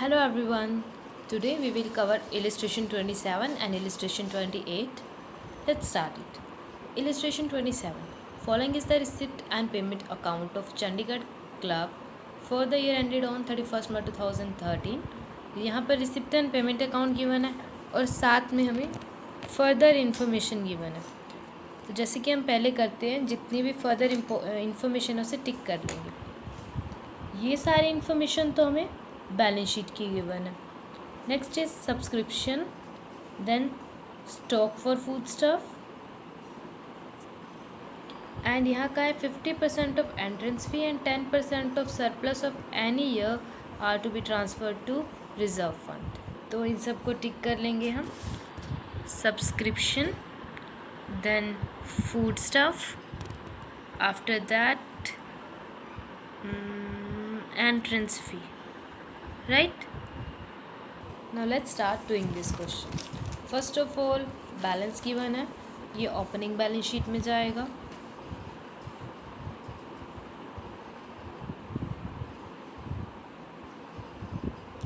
Hello everyone. Today we will cover illustration 27 and illustration 28. Let's start it. Illustration 27. Following is the receipt and payment account of Chandigarh Club for the year ended on 31st March 2013. यहाँ पर receipt and payment account given है और साथ में हमें further information given है। तो जैसे कि हम पहले करते हैं, जितनी भी फर्दर इन्फॉर्मेशन है उसे टिक कर लेंगे। ये सारी इन्फॉर्मेशन तो हमें बैलेंस शीट की गिवन है। Next is subscription, then stock for food stuff and यहाँ का है 50% of entrance fee and 10% of surplus of any year are to be transfer to reserve fund. तो इन सब को टिक कर लेंगे हम। Subscription, then food stuff, after that entrance fee, right? Now let's start doing this question. First of all, balance given है, ये opening balance sheet में जाएगा।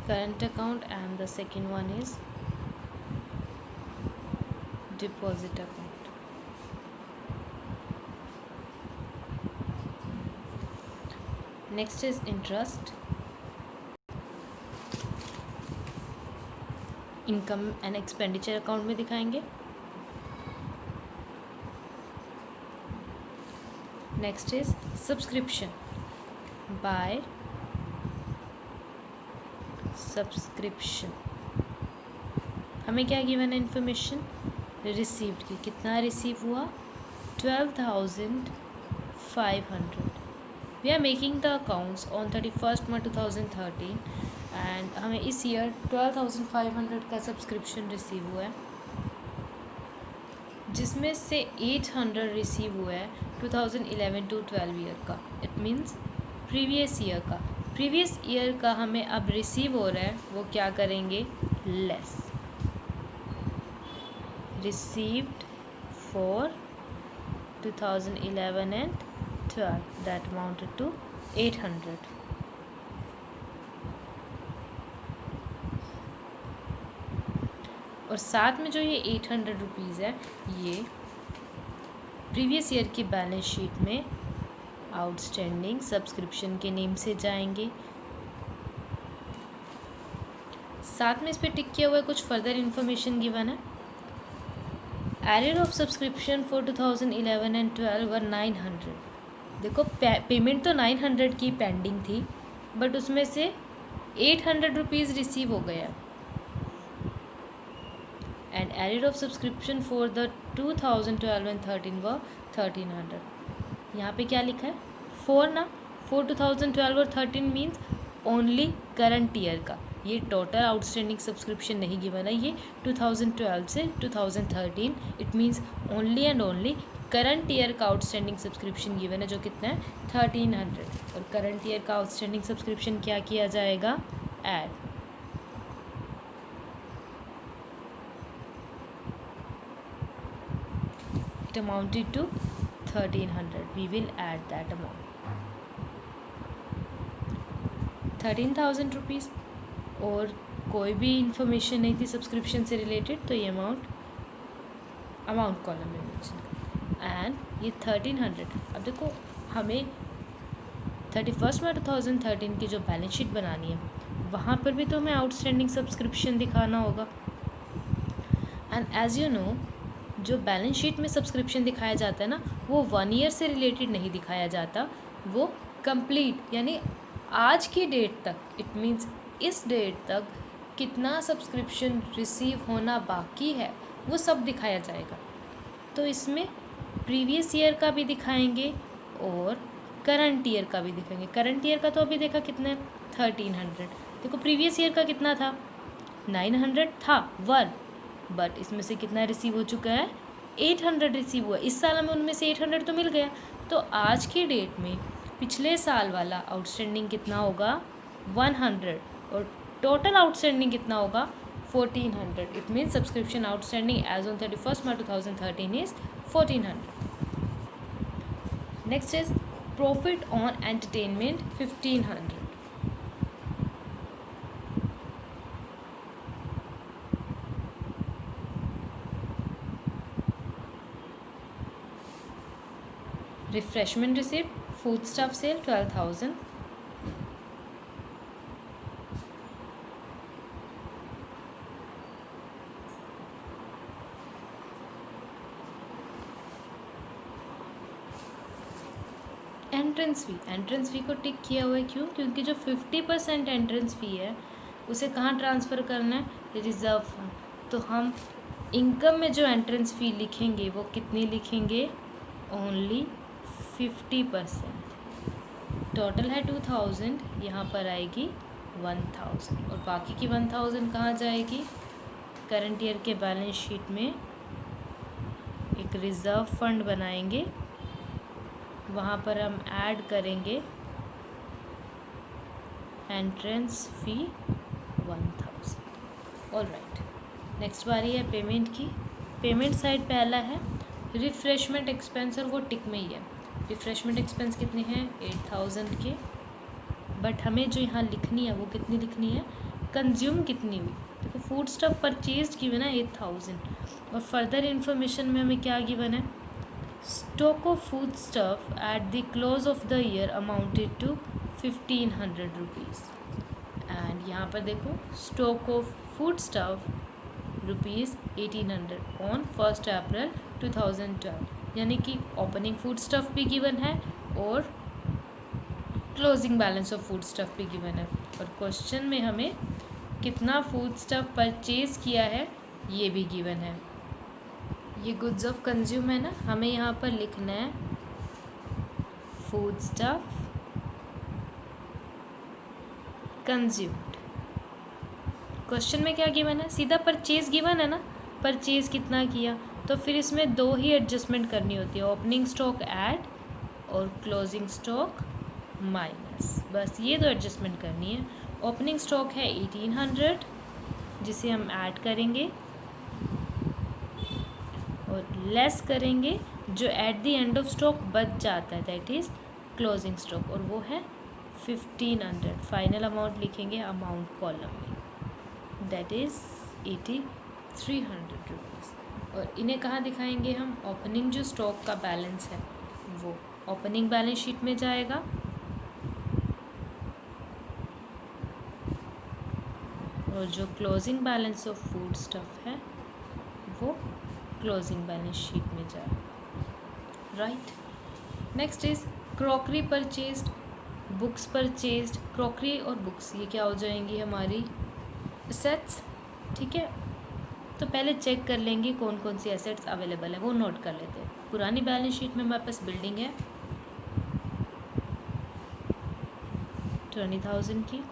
Current account and the second one is deposit account. Next is interest, income and expenditure account में दिखाएंगे। Next is subscription, by subscription हमें क्या given है information, received की, कितना रिसीव हुआ 12,500। We are making the accounts on 31st March 2013 and हमें इस ईयर 12,500 का सब्सक्रिप्शन रिसीव हुआ है, जिसमें से 800 रिसीव हुआ है 2011 to 12 ईयर का। इट मीन्स प्रीवियस ईयर का। प्रीवियस ईयर का हमें अब रिसीव हो रहा है, वो क्या करेंगे, less received for 2011 and 12 that amounted to 800। और साथ में जो ये 800 रुपीज़ है, ये प्रीवियस ईयर की बैलेंस शीट में आउटस्टैंडिंग सब्सक्रिप्शन के नेम से जाएंगे। साथ में इस पर टिक किया हुआ है, कुछ फर्दर इन्फॉर्मेशन गिवन है। Arrear of subscription for 2011 and 12 वर 900। देखो पेमेंट तो 900 की पेंडिंग थी, बट उसमें से 800 रुपीज़ रिसीव हो गया। And arrear of subscription for the 2012 and 13 वर 1300। यहाँ पे क्या लिखा है, 4 ना, 4 2012 और 13 मीन्स ओनली करंट ईयर का। ये टोटल आउटस्टैंडिंग सब्सक्रिप्शन नहीं गिवन है, ये 2012 से 2013, it means only and only current year का आउटस्टैंडिंग सब्सक्रिप्शन गिवन है, जो कितना है 1300। और करंट ईयर का आउटस्टैंडिंग सब्सक्रिप्शन क्या किया जाएगा, add. It amounted to 1300, we will add that amount। 13,000 rupees और कोई भी इंफॉर्मेशन नहीं थी सब्सक्रिप्शन से रिलेटेड, तो ये अमाउंट कॉलम में मेंशन कर। एंड ये 1300। अब देखो हमें 31st March 2013 की जो बैलेंस शीट बनानी है, वहाँ पर भी तो हमें आउटस्टैंडिंग सब्सक्रिप्शन दिखाना होगा। एंड एज यू नो, जो बैलेंस शीट में सब्सक्रिप्शन दिखाया जाता है ना, वो 1 ईयर से रिलेटेड नहीं दिखाया जाता, वो कंप्लीट यानी आज की डेट तक, इट मीन्स इस डेट तक कितना सब्सक्रिप्शन रिसीव होना बाकी है वो सब दिखाया जाएगा। तो इसमें प्रीवियस ईयर का भी दिखाएंगे और करंट ईयर का भी दिखाएंगे। करंट ईयर का तो अभी देखा कितना है, 1300। देखो प्रीवियस ईयर का कितना था, 900 था वन, बट इसमें से कितना रिसीव हो चुका है, 800 रिसीव हुआ। इस साल में उनमें से 800 तो मिल गया। तो आज की डेट में पिछले साल वाला आउटस्टैंडिंग कितना होगा, 100, और टोटल आउटस्टैंडिंग कितना होगा, 1400। It means subscription outstanding as on 31st March 2013 इज 1400। Next is profit on entertainment 1500। Refreshment receipt, food stuff sale 12,000, entrance fee को टिक किया हुआ है, क्यों? क्योंकि जो 50% एंट्रेंस फ़ी है उसे कहाँ ट्रांसफ़र करना है? Reserve fund. तो हम इनकम में जो एंट्रेंस फ़ी लिखेंगे वो कितनी लिखेंगे? ओनली 50%। टोटल है 2000, यहाँ पर आएगी 1000 और बाकी की 1000 कहाँ जाएगी? करंट ईयर के बैलेंस शीट में एक रिज़र्व फंड बनाएंगे, वहाँ पर हम ऐड करेंगे एंट्रेंस फ़ी 1000। ऑलराइट, नेक्स्ट बारी है पेमेंट की। पेमेंट साइड पहला है रिफ्रेशमेंट एक्सपेंस और वो टिक में ही है। रिफ्रेशमेंट एक्सपेंस कितने हैं? 8000 के, बट हमें जो यहाँ लिखनी है वो कितनी लिखनी है? कंज्यूम कितनी हुई। देखो फूड स्टफ परचेज गिवन है 8000 और फर्दर इन्फॉर्मेशन में हमें क्या गिवन है? Stock of food stuff at the close of the year amounted to 1500 rupees. And यहाँ पर देखो stock of food stuff rupees 1800 on 1 April 2012, यानी कि ओपनिंग फूड स्टफ भी गिवन है और closing balance of food stuff भी गिवन है। और क्वेश्चन में हमें कितना फूड स्टफ परचेज किया है ये भी गिवन है। ये गुड्स ऑफ कंज्यूम है ना, हमें यहाँ पर लिखना है फूड स्टफ कंज्यूम्ड। क्वेश्चन में क्या गिवन है? सीधा परचेज गिवन है ना, परचेज कितना किया, तो फिर इसमें दो ही एडजस्टमेंट करनी होती है, ओपनिंग स्टॉक ऐड और क्लोजिंग स्टॉक माइनस। बस ये दो एडजस्टमेंट करनी है। ओपनिंग स्टॉक है 1800 जिसे हम ऐड करेंगे और लेस करेंगे जो at the end of stock बच जाता है, दैट इज़ क्लोजिंग स्टॉक, और वो है 1500। फाइनल अमाउंट लिखेंगे अमाउंट कॉलम में, दैट इज़ 8300 रुपीज़। और इन्हें कहाँ दिखाएंगे हम? ओपनिंग जो स्टॉक का बैलेंस है वो ओपनिंग बैलेंस शीट में जाएगा और जो closing balance of food stuff है वो क्लोजिंग बैलेंस शीट में जाए, right. Next is crockery purchased, books purchased. Crockery और बुक्स ये क्या हो जाएंगी? हमारी एसेट्स, ठीक है। तो पहले चेक कर लेंगे कौन कौन सी एसेट्स अवेलेबल है, वो नोट कर लेते हैं। पुरानी बैलेंस शीट में हमारे पास बिल्डिंग है 20,000 की,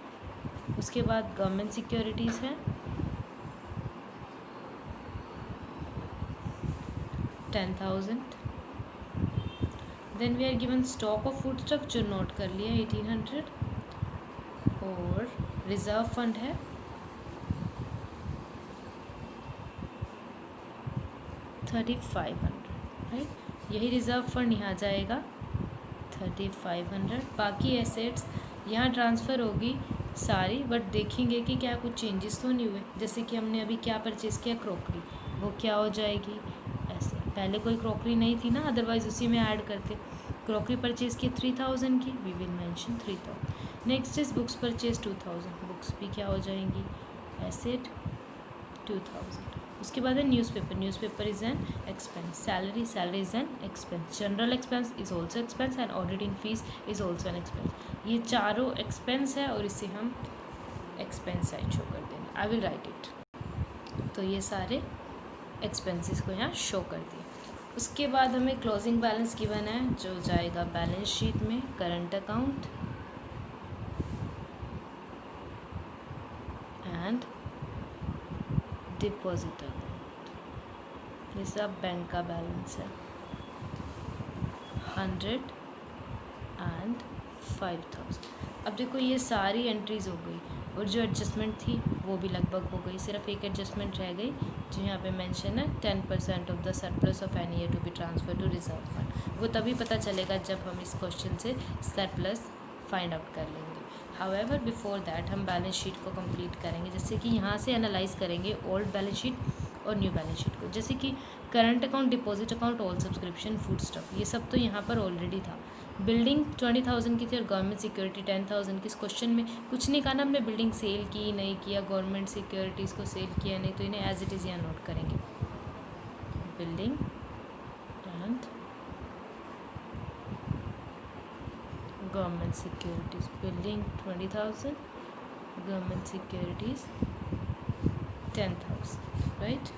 उसके बाद गवर्नमेंट सिक्योरिटीज़ है 10,000, then we are given stock of food stuff जो नोट कर लिया 1800 और रिजर्व फंड है 3500, राइट। यही रिजर्व फंड यहाँ जाएगा 3500। बाकी एसेट्स यहाँ ट्रांसफ़र होगी सारी, बट देखेंगे कि क्या कुछ चेंजेस तो नहीं हुए। जैसे कि हमने अभी क्या परचेज़ किया, क्रॉकरी, वो क्या हो जाएगी ऐसे। पहले कोई क्रॉकरी नहीं थी ना, अदरवाइज़ उसी में ऐड करते। क्रॉकरी परचेज़ की 3000 की, we will mention 3000। Next is books purchase 2000, books भी क्या हो जाएंगी एसेट 2000। उसके बाद है newspaper, newspaper is an expense. Salary, salary is an expense. General expense is also expense and auditing fees is also an expense. ये चारों expense है और इसे हम एक्सपेंस साइड शो कर देंगे। I will write it. तो ये सारे एक्सपेंसेस को यहाँ शो कर दिए। उसके बाद हमें क्लोजिंग बैलेंस गिवन है जो जाएगा बैलेंस शीट में, current account and deposit account. ये सब बैंक का बैलेंस है 100 एंड 5000। अब देखो ये सारी एंट्रीज हो गई और जो एडजस्टमेंट थी वो भी लगभग हो गई। सिर्फ एक एडजस्टमेंट रह गई जो यहाँ पे मेंशन है 10% of the surplus of any year to be transfer to reserve fund. वो तभी पता चलेगा जब हम इस क्वेश्चन से सरप्लस फाइंड आउट कर लेंगे। हाउएवर बिफोर दैट हम बैलेंस शीट को कंप्लीट करेंगे। जैसे कि यहाँ से एनालाइज करेंगे ओल्ड बैलेंस शीट और न्यू बैलेंस शीट को, जैसे कि current account, deposit account, all subscription, food stuff, ये सब तो यहाँ पर ऑलरेडी था। बिल्डिंग 20,000 की थी और गवर्नमेंट सिक्योरिटी 10,000 की। इस क्वेश्चन में कुछ नहीं कहा ना हमने बिल्डिंग सेल की नहीं किया, गवर्नमेंट सिक्योरिटीज़ को सेल किया नहीं, तो इन्हें एज इट इज़ यहाँ नोट करेंगे। Building and government securities, building 20,000, government securities 10,000, right.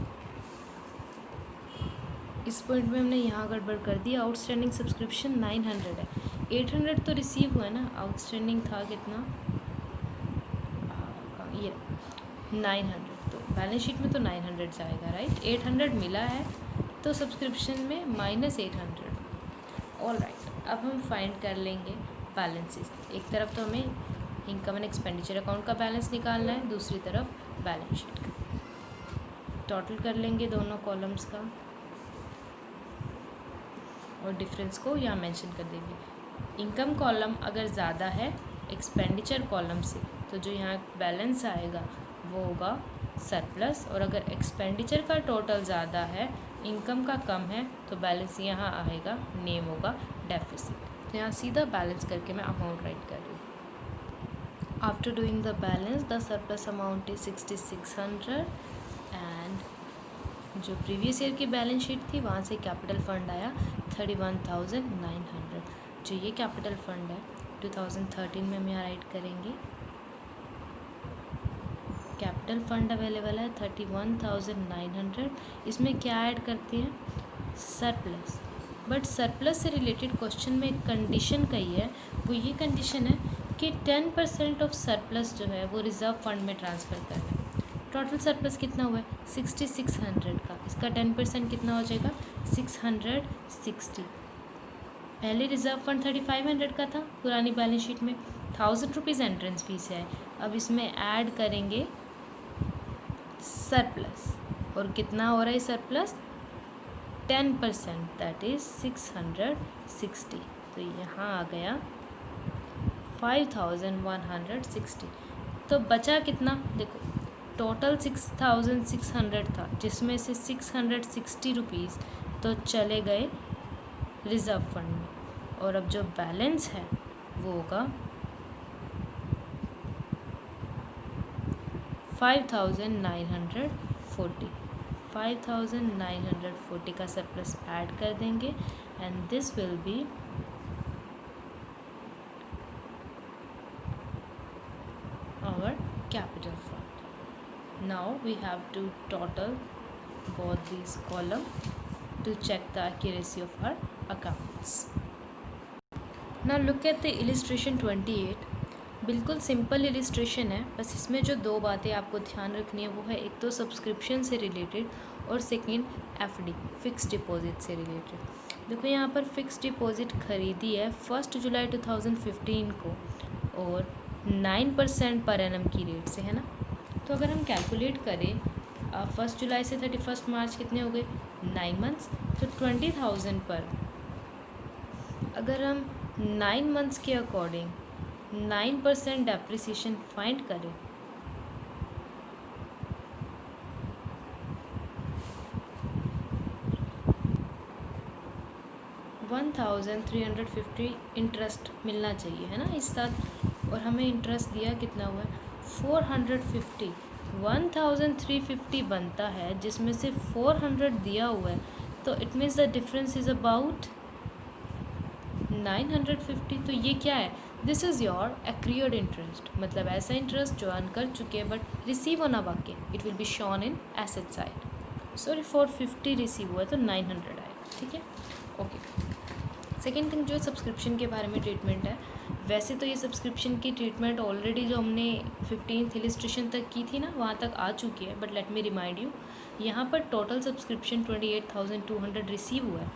इस पॉइंट में हमने यहाँ गड़बड़ कर दी। आउटस्टैंडिंग सब्सक्रिप्शन 900 है, 800 तो रिसीव हुआ है ना, आउटस्टैंडिंग था कितना, ये 900, तो बैलेंस शीट में तो 900 जाएगा, राइट। 800 मिला है तो सब्सक्रिप्शन में -800। ऑल राइट, अब हम फाइंड कर लेंगे बैलेंसेस। एक तरफ तो हमें इनकम एंड एक्सपेंडिचर अकाउंट का बैलेंस निकालना है, दूसरी तरफ बैलेंस शीट का। टोटल कर लेंगे दोनों कॉलम्स का और डिफरेंस को यहाँ मेंशन कर देंगे। इनकम कॉलम अगर ज़्यादा है एक्सपेंडिचर कॉलम से, तो जो यहाँ बैलेंस आएगा वो होगा सरप्लस, और अगर एक्सपेंडिचर का टोटल ज़्यादा है इनकम का कम है तो बैलेंस यहाँ आएगा, नेम होगा डेफिसिट। तो यहाँ सीधा बैलेंस करके मैं अमाउंट राइट कर रही हूँ। After doing the balance the surplus amount is 6600 and जो प्रीवियस ईयर की बैलेंस शीट थी वहाँ से कैपिटल फंड आया 31,900। जो ये कैपिटल फंड है 2013 में हम यहाँ राइट करेंगे। कैपिटल फंड अवेलेबल है 31,900। इसमें क्या ऐड करते हैं, सरप्लस। बट सरप्लस से रिलेटेड क्वेश्चन में एक कंडीशन कही है, वो ये कंडीशन है कि 10% ऑफ सरप्लस जो है वो रिज़र्व फंड में ट्रांसफ़र करना है। टोटल सरप्लस कितना हुआ है 6600 का, इसका 10% कितना हो जाएगा 660। पहले रिज़र्व फंड 3500 का था पुरानी बैलेंस शीट में, 1000 रुपीज़ एंट्रेंस फीस है। अब इसमें ऐड करेंगे सरप्लस, और कितना हो रहा है सरप्लस 10%, दैट इज़ 660। तो यहाँ आ गया 5160। तो बचा कितना, देखो टोटल 6600 था, जिसमें से 660 रुपीज़ तो चले गए रिज़र्व फंड में, और अब जो बैलेंस है वो होगा 5940। 5940 का सरप्लस ऐड कर देंगे and this will be our capital fund. Now we have to total both these columns to check the accuracy of our accounts. Now look at the illustration 28. बिल्कुल सिंपल इलिस्ट्रेशन है, बस इसमें जो दो बातें आपको ध्यान रखनी है वो है एक तो सब्सक्रिप्शन से रिलेटेड और सेकंड एफडी फिक्स डिपॉजिट से रिलेटेड। देखो यहाँ पर फिक्स डिपॉजिट खरीदी है 1 जुलाई 2015 को और 9% पर एनम की रेट से, है ना। तो अगर हम कैलकुलेट करें 1 जुलाई से 31 मार्च कितने हो गए 9 मंथ्स, तो 20,000 पर अगर हम 9 मंथ्स के अकॉर्डिंग 9% डेप्रिसिएशन फाइंड करें $1,350 इंटरेस्ट मिलना चाहिए, है ना इस साथ, और हमें इंटरेस्ट दिया कितना हुआ है 450। 1,350 बनता है जिसमें से 400 दिया हुआ है, तो it means the difference is about 950। तो ये क्या है, दिस इज़ योर एक्रियर्ड इंटरेस्ट, मतलब ऐसा इंटरेस्ट जो अर्न कर चुके हैं बट रिसीव होना बाकी, it will be shown in asset side. Sorry 450 receive हुआ तो 900 आएगा, ठीक है, ओके। सेकेंड थिंग जो सब्सक्रिप्शन के बारे में ट्रीटमेंट है, वैसे तो ये सब्सक्रिप्शन की ट्रीटमेंट ऑलरेडी जो हमने 15th इलिस्ट्रेशन तक की थी ना वहाँ तक आ चुकी है, but let me remind you, यहाँ पर टोटल सब्सक्रिप्शन 28,200 रिसीव हुआ है।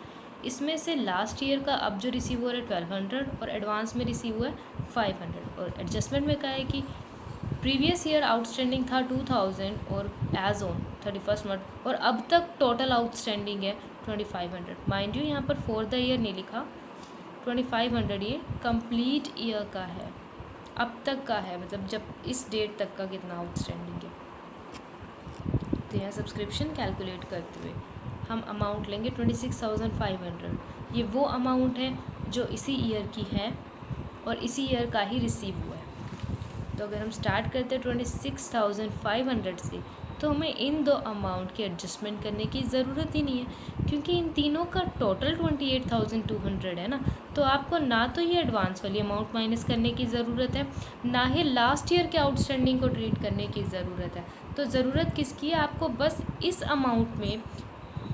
इसमें से लास्ट ईयर का अब जो रिसीव हो रहा है 1200 और एडवांस में रिसीव हुआ है 500, और एडजस्टमेंट में कहा है कि प्रीवियस ईयर आउटस्टैंडिंग था 2000 और एज ऑन 31 मार्च, और अब तक टोटल आउटस्टैंडिंग है 2500। माइंड यू यहाँ पर फॉर द ईयर नहीं लिखा, 2500 ये कंप्लीट ईयर का है, अब तक का है, मतलब जब इस डेट तक का कितना आउटस्टैंडिंग है। तो सकते हैं सब्सक्रिप्शन कैलकुलेट करते हुए। हम अमाउंट लेंगे 26,500। ये वो अमाउंट है जो इसी ईयर की है और इसी ईयर का ही रिसीव हुआ है। तो अगर हम स्टार्ट करते हैं 26,500 से, तो हमें इन दो अमाउंट की एडजस्टमेंट करने की ज़रूरत ही नहीं है, क्योंकि इन तीनों का टोटल 28,200 है ना। तो आपको ना तो ये एडवांस वाली अमाउंट माइनस करने की ज़रूरत है, ना ही लास्ट ईयर के आउटस्टैंडिंग को ट्रीट करने की ज़रूरत है। तो ज़रूरत किसकी है? आपको बस इस अमाउंट में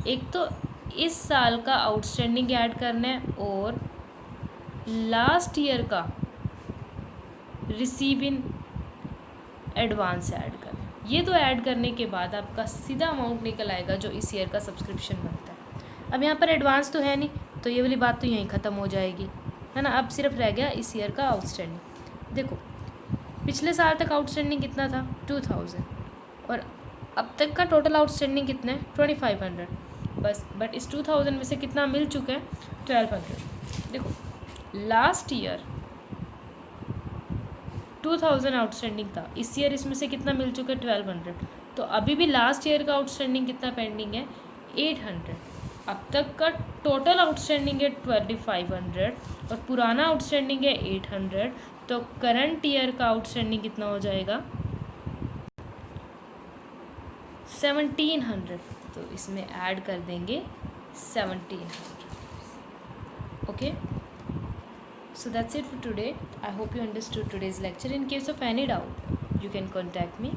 एक तो इस साल का आउटस्टैंडिंग ऐड करना है और लास्ट ईयर का रिसीव इन एडवांस ऐड करना। ये दो ऐड करने के बाद आपका सीधा अमाउंट निकल आएगा जो इस ईयर का सब्सक्रिप्शन बनता है। अब यहाँ पर एडवांस तो है नहीं, तो ये वाली बात तो यहीं ख़त्म हो जाएगी, है ना। अब सिर्फ रह गया इस ईयर का आउटस्टैंडिंग। देखो पिछले साल तक आउटस्टैंडिंग कितना था? 2000, और अब तक का टोटल आउटस्टैंडिंग कितना है? 2500 बस। बट इस 2000 में से कितना मिल चुका है? 1200। देखो लास्ट ईयर 2000 आउटस्टैंडिंग था, इस ईयर इसमें से कितना मिल चुका है? 1200। तो अभी भी लास्ट ईयर का आउटस्टैंडिंग कितना पेंडिंग है? 800। अब तक का टोटल आउटस्टैंडिंग है 2500 और पुराना आउटस्टैंडिंग है 800। तो करंट ईयर का आउटस्टैंडिंग कितना हो जाएगा? 1700। तो इसमें ऐड कर देंगे 1700। Okay, so that's it for today. I hope you understood today's lecture. In case of any doubt, you can contact me.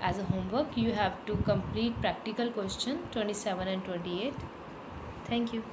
As a homework, you have to complete practical question 27 and 28. Thank you.